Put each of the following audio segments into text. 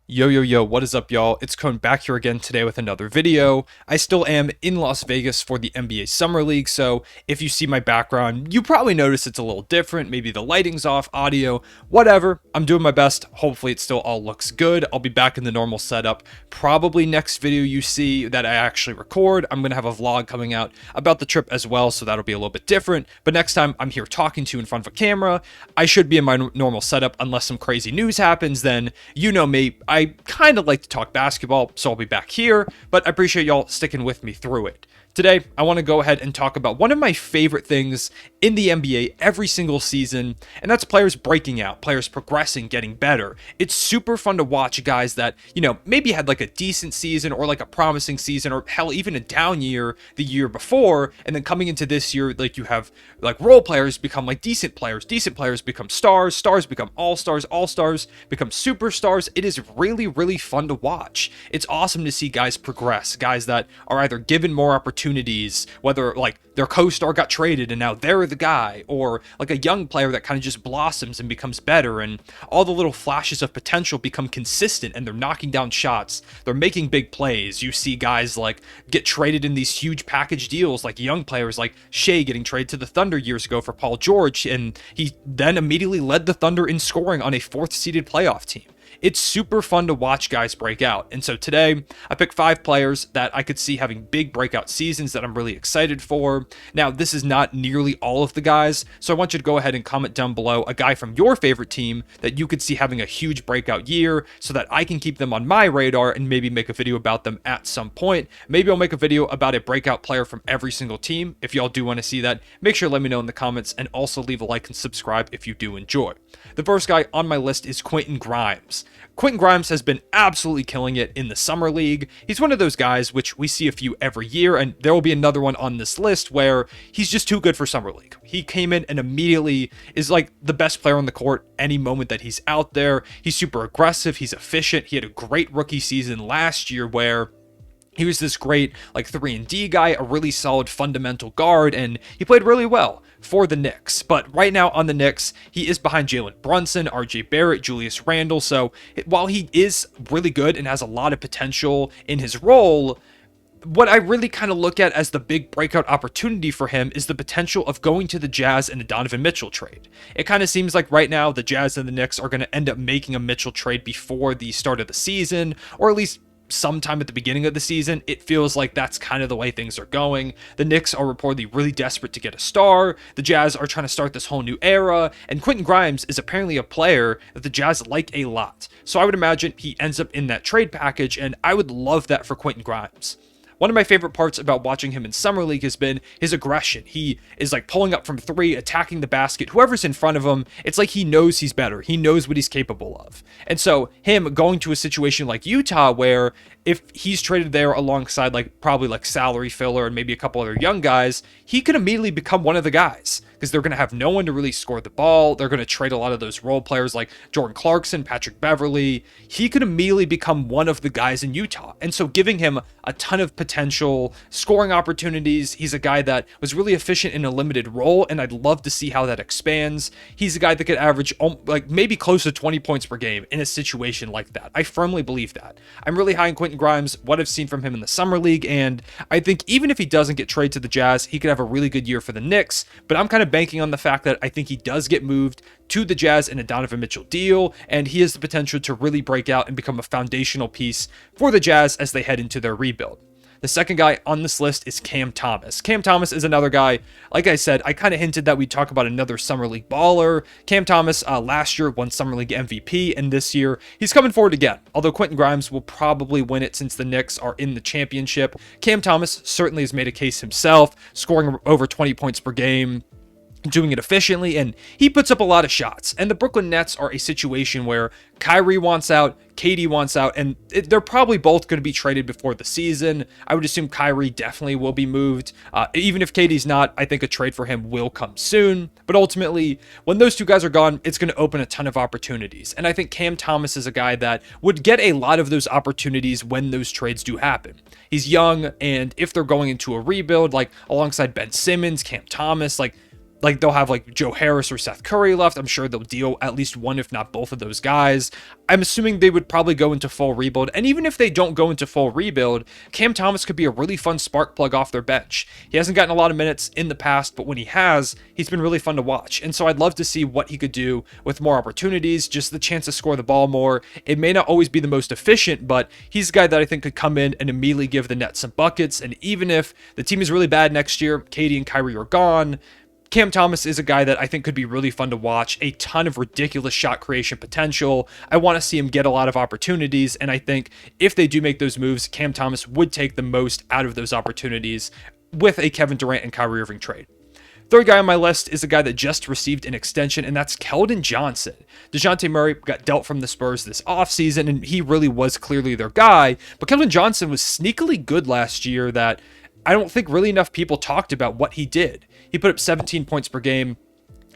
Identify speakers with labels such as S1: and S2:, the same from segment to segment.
S1: Yo, what is up, y'all? It's Cone back here again today with another video. I still am in Las Vegas for the NBA Summer League, so if you see my background, you probably notice it's a little different. Maybe the lighting's off, audio, whatever. I'm doing my best. Hopefully it still all looks good. I'll be back in the normal setup. Probably next video you see that I actually record, I'm going to have a vlog coming out about the trip as well, so that'll be a little bit different. But next time I'm here talking to you in front of a camera, I should be in my normal setup unless some crazy news happens. Then you know me, I kind of like to talk basketball, so I'll be back here, but I appreciate y'all sticking with me through it. Today, I want to go ahead and talk about one of my favorite things in the NBA every single season, and that's players breaking out, players progressing, getting better. It's super fun to watch guys that, maybe had like a decent season or like a promising season or hell, even a down year the year before, and then coming into this year, like you have like role players become like decent players become stars, stars become all-stars become superstars. It is really, really fun to watch. It's awesome to see guys progress, guys that are either given more opportunities, whether like their co-star got traded and now they're the guy, or like a young player that kind of just blossoms and becomes better, and all the little flashes of potential become consistent and they're knocking down shots, they're making big plays. You see guys like get traded in these huge package deals, like young players like Shea getting traded to the Thunder years ago for Paul George, and he then immediately led the Thunder in scoring on a fourth seeded playoff team. It's super fun to watch guys break out. And so today, I picked 5 players that I could see having big breakout seasons that I'm really excited for. Now, this is not nearly all of the guys, so I want you to go ahead and comment down below a guy from your favorite team that you could see having a huge breakout year so that I can keep them on my radar and maybe make a video about them at some point. Maybe I'll make a video about a breakout player from every single team. If y'all do want to see that, make sure to let me know in the comments, and also leave a like and subscribe if you do enjoy. The first guy on my list is Quentin Grimes. Quentin Grimes has been absolutely killing it in the Summer League. He's one of those guys, which we see a few every year, and there will be another one on this list where he's just too good for Summer League. He came in and immediately is like the best player on the court any moment that he's out there. He's super aggressive, he's efficient. He had a great rookie season last year where he was this great like 3-and-D guy, a really solid fundamental guard, and he played really well for the Knicks. But right now on the Knicks, he is behind Jalen Brunson, RJ Barrett, Julius Randle. So while he is really good and has a lot of potential in his role, what I really kind of look at as the big breakout opportunity for him is the potential of going to the Jazz in a Donovan Mitchell trade. It kind of seems like right now the Jazz and the Knicks are going to end up making a Mitchell trade before the start of the season, or at least sometime at the beginning of the season. It feels like that's kind of the way things are going. The Knicks are reportedly really desperate to get a star. The Jazz are trying to start this whole new era, and Quentin Grimes is apparently a player that the Jazz like a lot. So I would imagine he ends up in that trade package, and I would love that for Quentin Grimes. One of my favorite parts about watching him in Summer League has been his aggression. He is like pulling up from 3, attacking the basket. Whoever's in front of him, it's like he knows he's better. He knows what he's capable of. And so him going to a situation like Utah where if he's traded there alongside like probably like salary filler and maybe a couple other young guys, he could immediately become one of the guys because they're going to have no one to really score the ball. They're going to trade a lot of those role players like Jordan Clarkson, Patrick Beverley. He could immediately become one of the guys in Utah. And so giving him a ton of potential scoring opportunities. He's a guy that was really efficient in a limited role, and I'd love to see how that expands. He's a guy that could average like maybe close to 20 points per game in a situation like that. I firmly believe that. I'm really high on Quentin Grimes, what I've seen from him in the Summer League, and I think even if he doesn't get traded to the Jazz, he could have a really good year for the Knicks, but I'm kind of banking on the fact that I think he does get moved to the Jazz in a Donovan Mitchell deal, and he has the potential to really break out and become a foundational piece for the Jazz as they head into their rebuild. The second guy on this list is Cam Thomas. Cam Thomas is another guy, like I said, I kind of hinted that we'd talk about another Summer League baller. Cam Thomas last year won Summer League MVP, and this year he's coming forward again. Although Quentin Grimes will probably win it since the Knicks are in the championship, Cam Thomas certainly has made a case himself, scoring over 20 points per game, doing it efficiently, and he puts up a lot of shots. And the Brooklyn Nets are a situation where Kyrie wants out, KD wants out, and they're probably both going to be traded before the season. I would assume Kyrie definitely will be moved. Even if KD's not, I think a trade for him will come soon. But ultimately, when those two guys are gone, it's going to open a ton of opportunities. And I think Cam Thomas is a guy that would get a lot of those opportunities when those trades do happen. He's young, and if they're going into a rebuild, like alongside Ben Simmons, Cam Thomas, like Like they'll have like Joe Harris or Seth Curry left. I'm sure they'll deal at least one, if not both of those guys. I'm assuming they would probably go into full rebuild. And even if they don't go into full rebuild, Cam Thomas could be a really fun spark plug off their bench. He hasn't gotten a lot of minutes in the past, but when he has, he's been really fun to watch. And so I'd love to see what he could do with more opportunities, just the chance to score the ball more. It may not always be the most efficient, but he's a guy that I think could come in and immediately give the Nets some buckets. And even if the team is really bad next year, KD and Kyrie are gone, Cam Thomas is a guy that I think could be really fun to watch. A ton of ridiculous shot creation potential. I want to see him get a lot of opportunities, and I think if they do make those moves, Cam Thomas would take the most out of those opportunities with a Kevin Durant and Kyrie Irving trade. Third guy on my list is a guy that just received an extension, and that's Keldon Johnson. DeJounte Murray got dealt from the Spurs this offseason, and he really was clearly their guy, but Keldon Johnson was sneakily good last year that I don't think really enough people talked about what he did. He put up 17 points per game.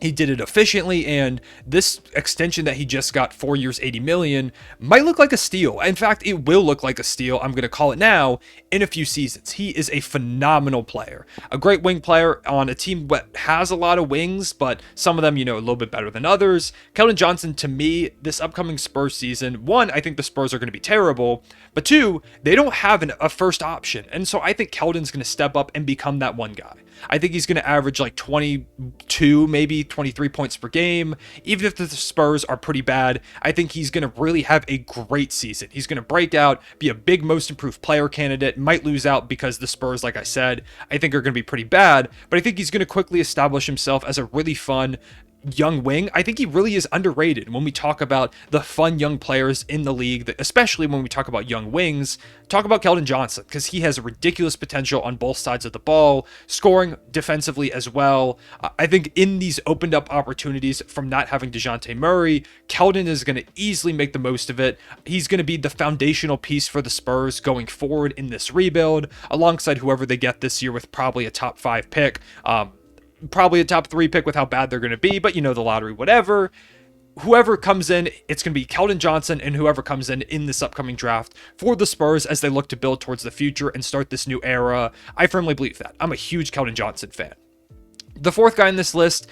S1: He did it efficiently, and this extension that he just got, 4 years, $80 million, might look like a steal. In fact, it will look like a steal. I'm going to call it now in a few seasons. He is a phenomenal player, a great wing player on a team that has a lot of wings, but some of them, a little bit better than others. Keldon Johnson, to me, this upcoming Spurs season, one, I think the Spurs are going to be terrible, but two, they don't have a first option. And so I think Keldon's going to step up and become that one guy. I think he's going to average like 22, maybe 23 points per game. Even if the Spurs are pretty bad, I think he's going to really have a great season. He's going to break out, be a big most improved player candidate, might lose out because the Spurs, like I said, I think are going to be pretty bad, but I think he's going to quickly establish himself as a really fun young wing. I think he really is underrated when we talk about the fun young players in the league, especially when we talk about young wings. Talk about Keldon Johnson, because he has ridiculous potential on both sides of the ball, scoring defensively as well. I think in these opened up opportunities from not having DeJounte Murray, Keldon is going to easily make the most of it. He's going to be the foundational piece for the Spurs going forward in this rebuild, alongside whoever they get this year with probably a top 5 pick. Probably a top 3 pick with how bad they're going to be, but the lottery, whatever. Whoever comes in, it's going to be Keldon Johnson, and whoever comes in this upcoming draft for the Spurs as they look to build towards the future and start this new era. I firmly believe that. I'm a huge Keldon Johnson fan. The fourth guy in this list,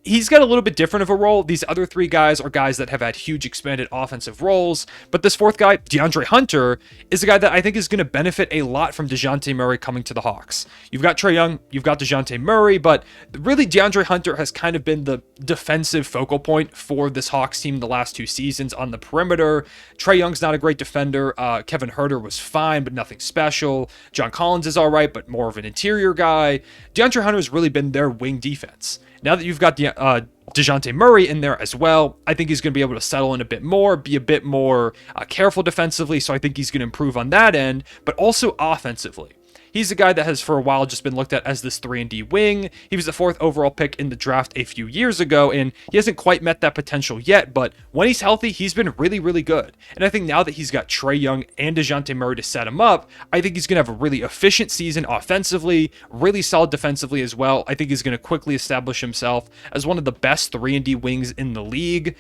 S1: he's got a little bit different of a role. These other 3 guys are guys that have had huge expanded offensive roles, but this fourth guy, DeAndre Hunter, is a guy that I think is going to benefit a lot from DeJounte Murray coming to the Hawks. You've got Trae Young, you've got DeJounte Murray, but really DeAndre Hunter has kind of been the defensive focal point for this Hawks team the last 2 seasons on the perimeter. Trae Young's not a great defender. Kevin Huerter was fine, but nothing special. John Collins is all right, but more of an interior guy. DeAndre Hunter has really been their wing defense. Now that you've got DeJounte Murray in there as well, I think he's going to be able to settle in a bit more, be a bit more careful defensively, so I think he's going to improve on that end, but also offensively. He's a guy that has for a while just been looked at as this 3-and-D wing. He was the 4th overall pick in the draft a few years ago, and he hasn't quite met that potential yet, but when he's healthy, he's been really, really good. And I think now that he's got Trae Young and DeJounte Murray to set him up, I think he's going to have a really efficient season offensively, really solid defensively as well. I think he's going to quickly establish himself as one of the best 3-and-D wings in the league.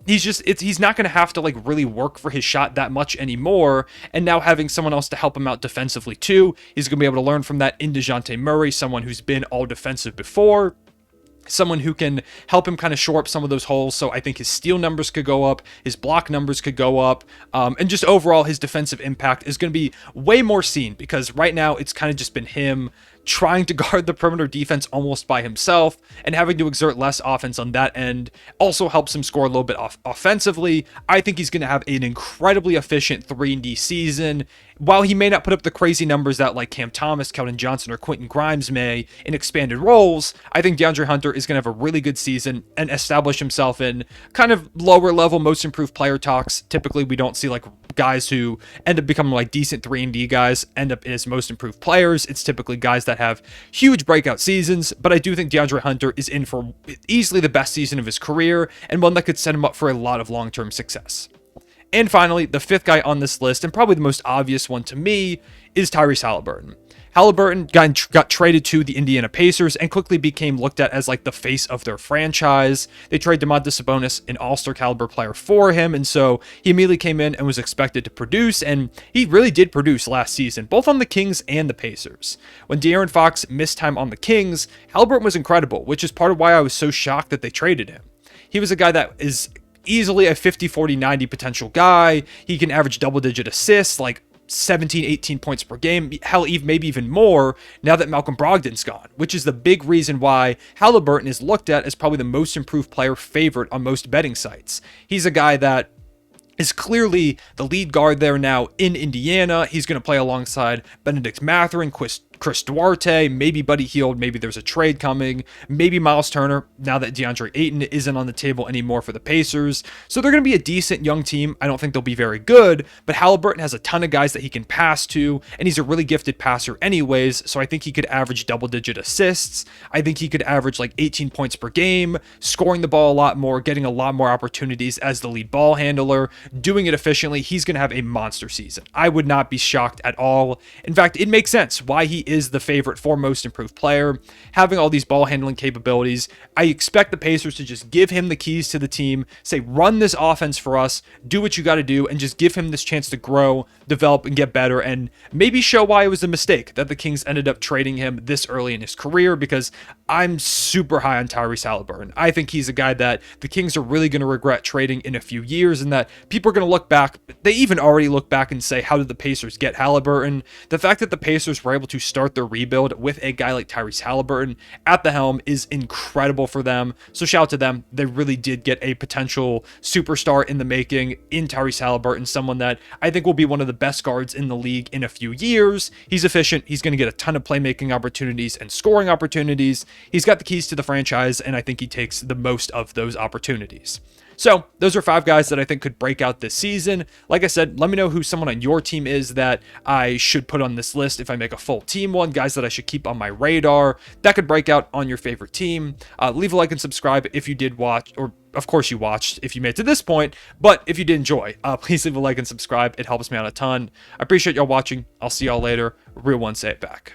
S1: He's not going to have to really work for his shot that much anymore, and now having someone else to help him out defensively too, he's going to be able to learn from that in DeJounte Murray, someone who's been all defensive before, someone who can help him kind of shore up some of those holes. So I think his steal numbers could go up, his block numbers could go up, and just overall his defensive impact is going to be way more seen, because right now it's kind of just been him trying to guard the perimeter defense almost by himself, and having to exert less offense on that end also helps him score a little bit offensively. I think he's going to have an incredibly efficient 3-and-D season. While he may not put up the crazy numbers that Cam Thomas, Keldon Johnson, or Quentin Grimes may in expanded roles, I think DeAndre Hunter is going to have a really good season and establish himself in kind of lower level most improved player talks. Typically, we don't see guys who end up becoming decent 3-and-D guys end up as most improved players. It's typically guys that have huge breakout seasons, but I do think DeAndre Hunter is in for easily the best season of his career, and one that could set him up for a lot of long-term success. And finally, the 5th guy on this list, and probably the most obvious one to me, is Tyrese Haliburton. Haliburton got traded to the Indiana Pacers and quickly became looked at as like the face of their franchise. They traded Domantas Sabonis, an all-star caliber player, for him, and so he immediately came in and was expected to produce, and he really did produce last season, both on the Kings and the Pacers. When De'Aaron Fox missed time on the Kings, Haliburton was incredible, which is part of why I was so shocked that they traded him. He was a guy that is easily a 50, 40, 90 potential guy. He can average double-digit assists, like 17, 18 points per game, hell, maybe even more now that Malcolm Brogdon's gone, which is the big reason why Haliburton is looked at as probably the most improved player favorite on most betting sites. He's a guy that is clearly the lead guard there now in Indiana. He's going to play alongside Benedict Mathurin, Chris Duarte, maybe Buddy Hield, maybe there's a trade coming, maybe Miles Turner, now that DeAndre Ayton isn't on the table anymore for the Pacers. So they're going to be a decent young team. I don't think they'll be very good, but Haliburton has a ton of guys that he can pass to, and he's a really gifted passer anyways, so I think he could average double-digit assists. I think he could average like 18 points per game, scoring the ball a lot more, getting a lot more opportunities as the lead ball handler, doing it efficiently. He's going to have a monster season. I would not be shocked at all. In fact, it makes sense why he is the favorite for most improved player, having all these ball handling capabilities. I expect the Pacers to just give him the keys to the team, say, run this offense for us, do what you got to do, and just give him this chance to grow, develop, and get better, and maybe show why it was a mistake that the Kings ended up trading him this early in his career, because I'm super high on Tyrese Haliburton. I think he's a guy that the Kings are really going to regret trading in a few years, and that people are going to look back. They even already look back and say, how did the Pacers get Haliburton? The fact that the Pacers were able to start their rebuild with a guy like Tyrese Haliburton at the helm is incredible for them. So shout out to them. They really did get a potential superstar in the making in Tyrese Haliburton, someone that I think will be one of the best guards in the league in a few years. He's efficient. He's going to get a ton of playmaking opportunities and scoring opportunities. He's got the keys to the franchise, and I think he takes the most of those opportunities. So those are 5 guys that I think could break out this season. Like I said, let me know who someone on your team is that I should put on this list if I make a full team one, guys that I should keep on my radar that could break out on your favorite team. Leave a like and subscribe if you did watch, or of course you watched if you made it to this point, but if you did enjoy, please leave a like and subscribe. It helps me out a ton. I appreciate y'all watching. I'll see y'all later. Real one, say it back.